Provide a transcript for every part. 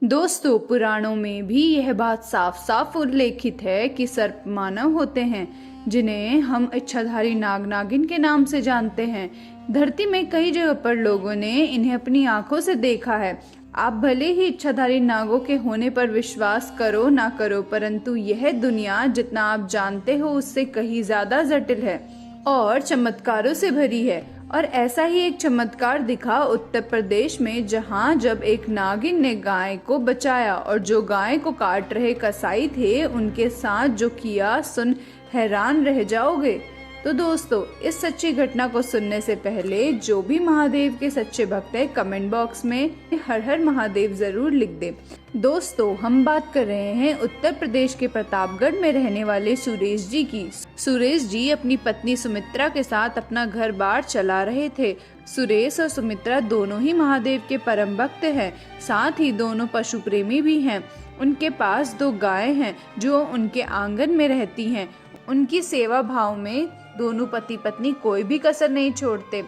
दोस्तों, पुराणों में भी यह बात साफ साफ उल्लेखित है कि सर्प मानव होते हैं, जिन्हें हम इच्छाधारी नाग नागिन के नाम से जानते हैं। धरती में कई जगह पर लोगों ने इन्हें अपनी आंखों से देखा है। आप भले ही इच्छाधारी नागों के होने पर विश्वास करो ना करो, परंतु यह दुनिया जितना आप जानते हो उससे कहीं ज्यादा जटिल है और चमत्कारों से भरी है। और ऐसा ही एक चमत्कार दिखा उत्तर प्रदेश में, जहां जब एक नागिन ने गाय को बचाया और जो गाय को काट रहे कसाई थे उनके साथ जो किया, सुन हैरान रह जाओगे। तो दोस्तों, इस सच्ची घटना को सुनने से पहले जो भी महादेव के सच्चे भक्त हैं, कमेंट बॉक्स में हर हर महादेव जरूर लिख दे। दोस्तों, हम बात कर रहे हैं उत्तर प्रदेश के प्रतापगढ़ में रहने वाले सुरेश जी की। सुरेश जी अपनी पत्नी सुमित्रा के साथ अपना घर बार चला रहे थे। सुरेश और सुमित्रा दोनों ही महादेव के परम भक्त हैं, साथ ही दोनों पशु प्रेमी भी हैं। उनके पास 2 गायें हैं जो उनके आंगन में रहती हैं। उनकी सेवा भाव में दोनों पति पत्नी कोई भी कसर नहीं छोड़ते।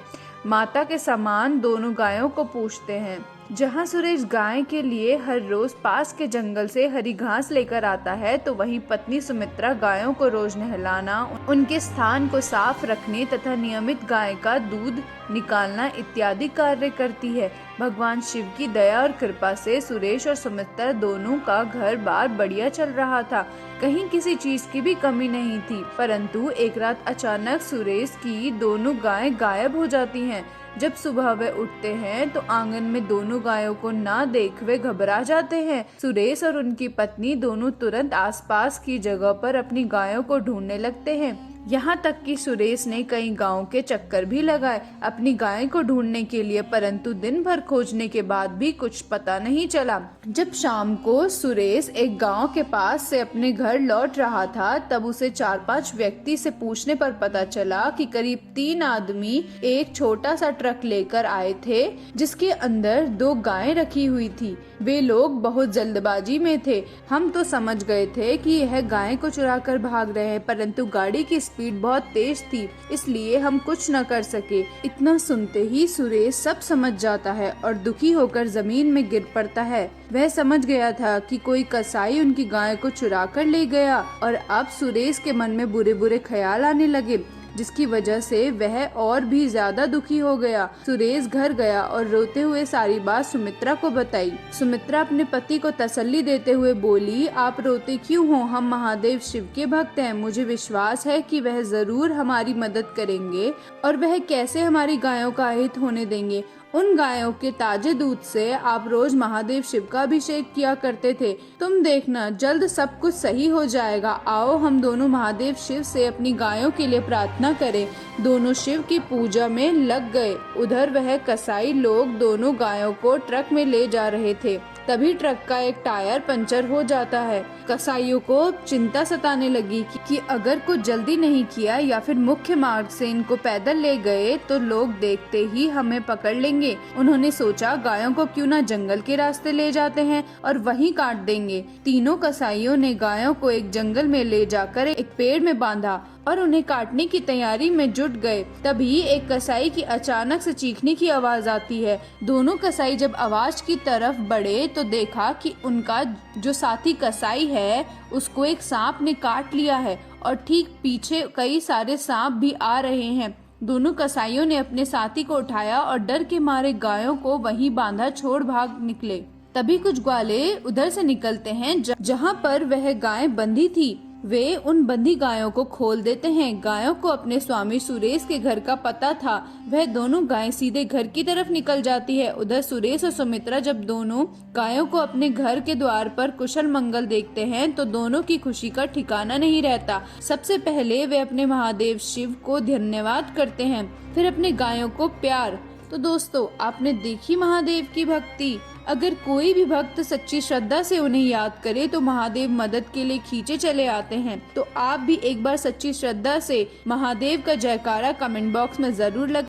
माता के समान दोनों गायों को पूछते हैं। जहां सुरेश गाय के लिए हर रोज पास के जंगल से हरी घास लेकर आता है, तो वहीं पत्नी सुमित्रा गायों को रोज नहलाना, उनके स्थान को साफ रखने तथा नियमित गाय का दूध निकालना इत्यादि कार्य करती है। भगवान शिव की दया और कृपा से सुरेश और सुमित्रा दोनों का घर बार बढ़िया चल रहा था। कहीं किसी चीज की भी कमी नहीं थी। परंतु एक रात अचानक सुरेश की दोनों गायें गायब हो जाती हैं। जब सुबह वे उठते हैं तो आंगन में दोनों गायों को ना देख वे घबरा जाते हैं। सुरेश और उनकी पत्नी दोनों तुरंत आसपास की जगह पर अपनी गायों को ढूंढने लगते हैं। यहाँ तक कि सुरेश ने कई गांवों के चक्कर भी लगाए अपनी गाय को ढूंढने के लिए, परंतु दिन भर खोजने के बाद भी कुछ पता नहीं चला। जब शाम को सुरेश एक गांव के पास से अपने घर लौट रहा था, तब उसे 4-5 व्यक्ति से पूछने पर पता चला कि करीब 3 आदमी एक छोटा सा ट्रक लेकर आए थे, जिसके अंदर 2 गायें रखी हुई थी। वे लोग बहुत जल्दबाजी में थे। हम तो समझ गए थे कि यह गायें को चुरा कर भाग रहे हैं, परंतु गाड़ी की स्पीड बहुत तेज थी, इसलिए हम कुछ न कर सके। इतना सुनते ही सुरेश सब समझ जाता है और दुखी होकर जमीन में गिर पड़ता है। वह समझ गया था कि कोई कसाई उनकी गाय को चुरा कर ले गया और अब सुरेश के मन में बुरे बुरे ख्याल आने लगे, जिसकी वजह से वह और भी ज्यादा दुखी हो गया। सुरेश घर गया और रोते हुए सारी बात सुमित्रा को बताई। सुमित्रा अपने पति को तसल्ली देते हुए बोली, आप रोते क्यों हो? हम महादेव शिव के भक्त हैं। मुझे विश्वास है कि वह जरूर हमारी मदद करेंगे। और वह कैसे हमारी गायों का अहित होने देंगे? उन गायों के ताजे दूध से आप रोज महादेव शिव का अभिषेक किया करते थे। तुम देखना, जल्द सब कुछ सही हो जाएगा। आओ हम दोनों महादेव शिव से अपनी गायों के लिए प्रार्थना करें। दोनों शिव की पूजा में लग गए। उधर वह कसाई लोग दोनों गायों को ट्रक में ले जा रहे थे। तभी ट्रक का एक टायर पंचर हो जाता है। कसाईयों को चिंता सताने लगी कि अगर कुछ जल्दी नहीं किया या फिर मुख्य मार्ग से इनको पैदल ले गए तो लोग देखते ही हमें पकड़ लेंगे। उन्होंने सोचा, गायों को क्यों ना जंगल के रास्ते ले जाते हैं और वहीं काट देंगे। तीनों कसाईयों ने गायों को एक जंगल में ले जाकर एक पेड़ में बांधा और उन्हें काटने की तैयारी में जुट गए। तभी एक कसाई की अचानक से चीखने की आवाज आती है। दोनों कसाई जब आवाज की तरफ बढ़े तो देखा कि उनका जो साथी कसाई है उसको एक सांप ने काट लिया है और ठीक पीछे कई सारे सांप भी आ रहे हैं। दोनों कसाईयों ने अपने साथी को उठाया और डर के मारे गायों को वहीं बांधा छोड़ भाग निकले। तभी कुछ ग्वाले उधर से निकलते हैं जहां पर वह गाय बंधी थी। वे उन बंधी गायों को खोल देते हैं। गायों को अपने स्वामी सुरेश के घर का पता था। वह दोनों गायें सीधे घर की तरफ निकल जाती है। उधर सुरेश और सुमित्रा जब दोनों गायों को अपने घर के द्वार पर कुशल मंगल देखते हैं तो दोनों की खुशी का ठिकाना नहीं रहता। सबसे पहले वे अपने महादेव शिव को धन्यवाद करते हैं, फिर अपने गायों को प्यार। तो दोस्तों, आपने देखी महादेव की भक्ति। अगर कोई भी भक्त सच्ची श्रद्धा से उन्हें याद करे तो महादेव मदद के लिए खींचे चले आते हैं। तो आप भी एक बार सच्ची श्रद्धा से महादेव का जयकारा कमेंट बॉक्स में जरूर लगा